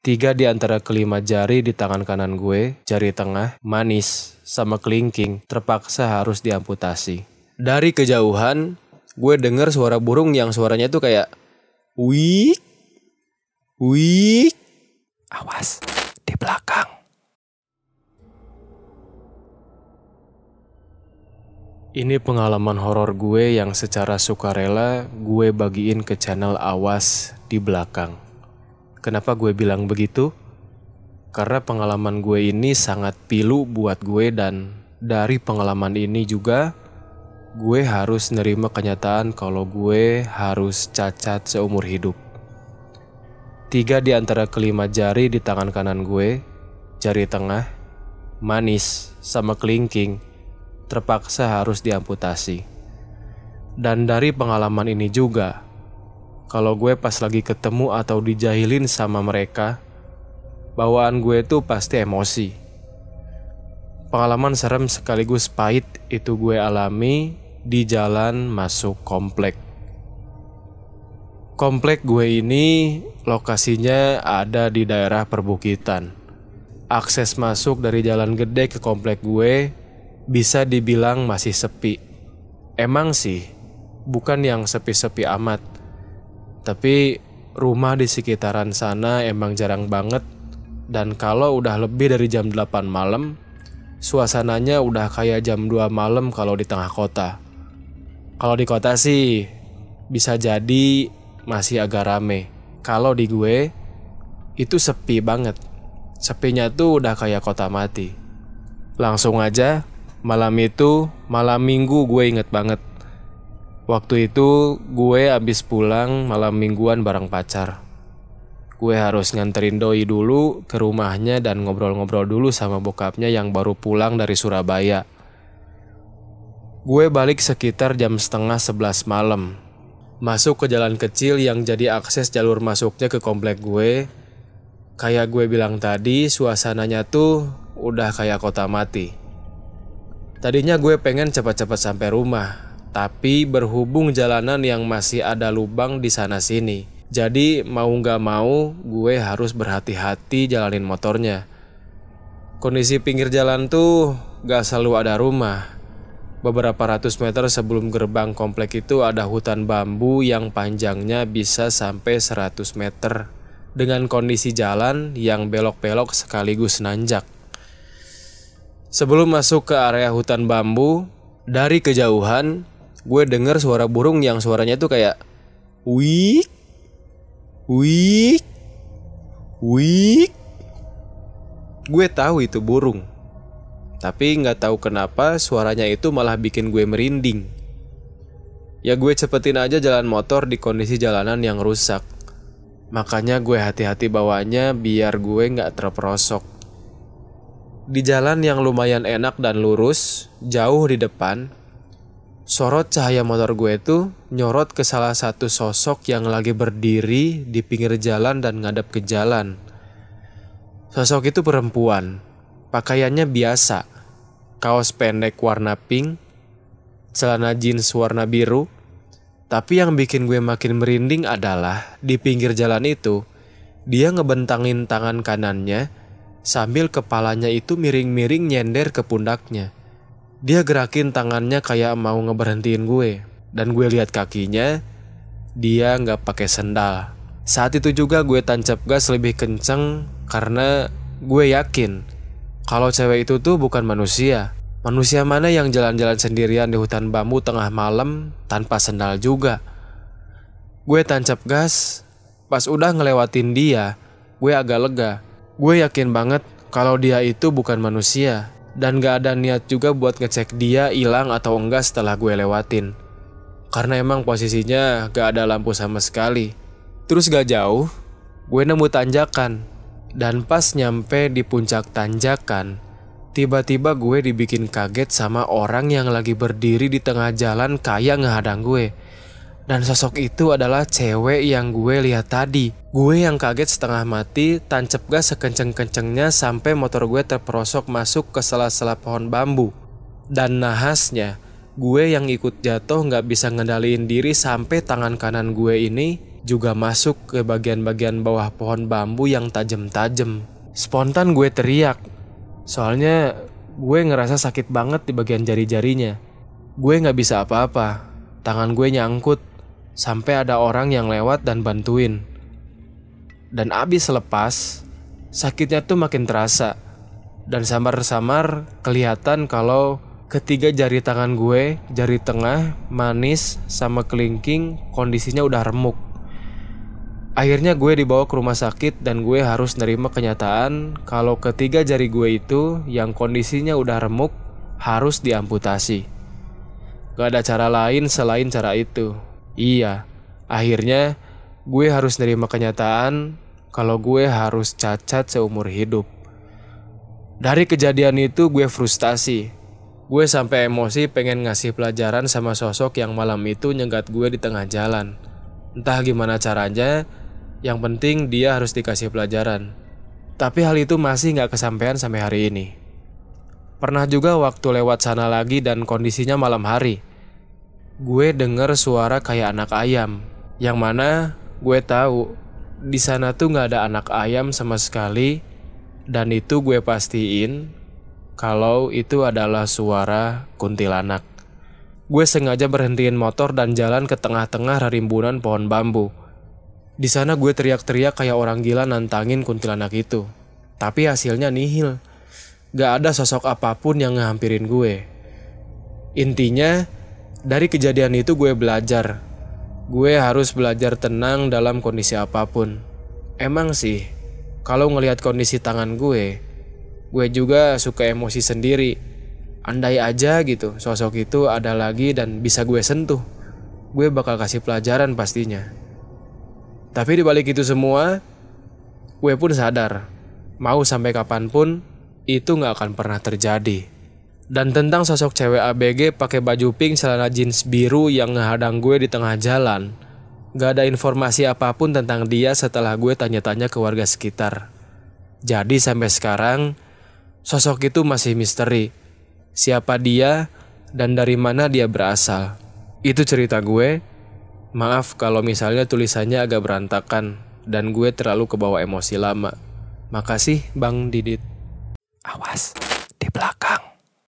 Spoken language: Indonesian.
3 di antara kelima jari di tangan kanan gue, jari tengah, manis, sama kelingking, terpaksa harus diamputasi. Dari kejauhan, gue denger suara burung yang suaranya tuh kayak wik, wik. Awas, di belakang. Ini pengalaman horor gue yang secara sukarela gue bagiin ke channel Awas di belakang. Kenapa gue bilang begitu? Karena pengalaman gue ini sangat pilu buat gue dan dari pengalaman ini juga gue harus nerima kenyataan kalau gue harus cacat seumur hidup. 3 di antara kelima jari di tangan kanan gue, jari tengah, manis, sama kelingking, terpaksa harus diamputasi. Dan dari pengalaman ini juga, kalau gue pas lagi ketemu atau dijahilin sama mereka, bawaan gue tuh pasti emosi. Pengalaman serem sekaligus pahit itu gue alami di jalan masuk komplek. Komplek gue ini lokasinya ada di daerah perbukitan. Akses masuk dari jalan gede ke komplek gue bisa dibilang masih sepi. Emang sih, bukan yang sepi-sepi amat. Tapi rumah di sekitaran sana emang jarang banget. Dan kalau udah lebih dari jam 8 malam, suasananya udah kayak jam 2 malam kalau di tengah kota. Kalau di kota sih bisa jadi masih agak rame. Kalau di gue itu sepi banget. Sepinya tuh udah kayak kota mati. Langsung aja, malam itu malam minggu gue inget banget. Waktu itu gue abis pulang malam mingguan bareng pacar. Gue harus nganterin doi dulu ke rumahnya dan ngobrol-ngobrol dulu sama bokapnya yang baru pulang dari Surabaya. Gue balik sekitar jam setengah 11 malam. Masuk ke jalan kecil yang jadi akses jalur masuknya ke komplek gue. Kayak gue bilang tadi, suasananya tuh udah kayak kota mati. Tadinya gue pengen cepat-cepat sampai rumah. Tapi berhubung jalanan yang masih ada lubang di sana sini, jadi mau gak mau gue harus berhati-hati jalanin motornya. Kondisi pinggir jalan tuh gak selalu ada rumah. Beberapa ratus meter sebelum gerbang komplek itu ada hutan bambu yang panjangnya bisa sampai 100 meter. Dengan kondisi jalan yang belok-belok sekaligus nanjak. Sebelum masuk ke area hutan bambu, dari kejauhan gue denger suara burung yang suaranya tuh kayak wik, wik, wik. Gue tahu itu burung, tapi nggak tahu kenapa suaranya itu malah bikin gue merinding. Ya gue cepetin aja jalan motor di kondisi jalanan yang rusak. Makanya gue hati-hati bawanya biar gue nggak terperosok. Di jalan yang lumayan enak dan lurus, jauh di depan, sorot cahaya motor gue tuh nyorot ke salah satu sosok yang lagi berdiri di pinggir jalan dan ngadep ke jalan. Sosok itu perempuan, pakaiannya biasa, kaos pendek warna pink, celana jeans warna biru. Tapi yang bikin gue makin merinding adalah di pinggir jalan itu, dia ngebentangin tangan kanannya sambil kepalanya itu miring-miring nyender ke pundaknya. Dia gerakin tangannya kayak mau ngeberhentiin gue. Dan gue lihat kakinya, dia nggak pakai sendal. Saat itu juga gue tancap gas lebih kenceng karena gue yakin kalau cewek itu tuh bukan manusia. Manusia mana yang jalan-jalan sendirian di hutan bambu tengah malam tanpa sendal juga. Gue tancap gas, pas udah ngelewatin dia, gue agak lega. Gue yakin banget kalau dia itu bukan manusia. Dan gak ada niat juga buat ngecek dia hilang atau enggak setelah gue lewatin. Karena emang posisinya gak ada lampu sama sekali. Terus gak jauh, gue nemu tanjakan. Dan pas nyampe di puncak tanjakan, tiba-tiba gue dibikin kaget sama orang yang lagi berdiri di tengah jalan kayak ngehadang gue. Dan sosok itu adalah cewek yang gue lihat tadi. Gue yang kaget setengah mati, tancap gas sekenceng-kencengnya sampai motor gue terperosok masuk ke sela-sela pohon bambu. Dan nahasnya, gue yang ikut jatuh gak bisa ngendaliin diri sampai tangan kanan gue ini juga masuk ke bagian-bagian bawah pohon bambu yang tajam-tajam. Spontan gue teriak, soalnya gue ngerasa sakit banget di bagian jari-jarinya. Gue gak bisa apa-apa, tangan gue nyangkut, sampai ada orang yang lewat dan bantuin. Dan abis lepas, sakitnya tuh makin terasa. Dan samar-samar kelihatan kalau ketiga jari tangan gue, jari tengah, manis, sama kelingking kondisinya udah remuk. Akhirnya gue dibawa ke rumah sakit dan gue harus nerima kenyataan kalau ketiga jari gue itu yang kondisinya udah remuk harus diamputasi. Gak ada cara lain selain cara itu. Iya, akhirnya gue harus nerima kenyataan kalau gue harus cacat seumur hidup. Dari kejadian itu gue frustasi. Gue sampai emosi pengen ngasih pelajaran sama sosok yang malam itu nyegat gue di tengah jalan. Entah gimana caranya, yang penting dia harus dikasih pelajaran. Tapi hal itu masih gak kesampaian sampai hari ini. Pernah juga waktu lewat sana lagi dan kondisinya malam hari, gue denger suara kayak anak ayam. Yang mana gue tahu di sana tuh gak ada anak ayam sama sekali. Dan itu gue pastiin kalau itu adalah suara kuntilanak. Gue sengaja berhentiin motor dan jalan ke tengah-tengah rimbunan pohon bambu. Di sana gue teriak-teriak kayak orang gila nantangin kuntilanak itu. Tapi hasilnya nihil. Gak ada sosok apapun yang ngehampirin gue. Intinya, dari kejadian itu gue belajar. Gue harus belajar tenang dalam kondisi apapun. Emang sih, kalau ngelihat kondisi tangan gue juga suka emosi sendiri. Andai aja gitu, sosok itu ada lagi dan bisa gue sentuh, gue bakal kasih pelajaran pastinya. Tapi dibalik itu semua, gue pun sadar, mau sampai kapanpun, itu gak akan pernah terjadi. Dan tentang sosok cewek ABG pakai baju pink celana jeans biru yang ngehadang gue di tengah jalan, gak ada informasi apapun tentang dia setelah gue tanya-tanya ke warga sekitar. Jadi sampai sekarang, sosok itu masih misteri. Siapa dia dan dari mana dia berasal. Itu cerita gue. Maaf kalau misalnya tulisannya agak berantakan dan gue terlalu kebawa emosi lama. Makasih Bang Didit. Awas.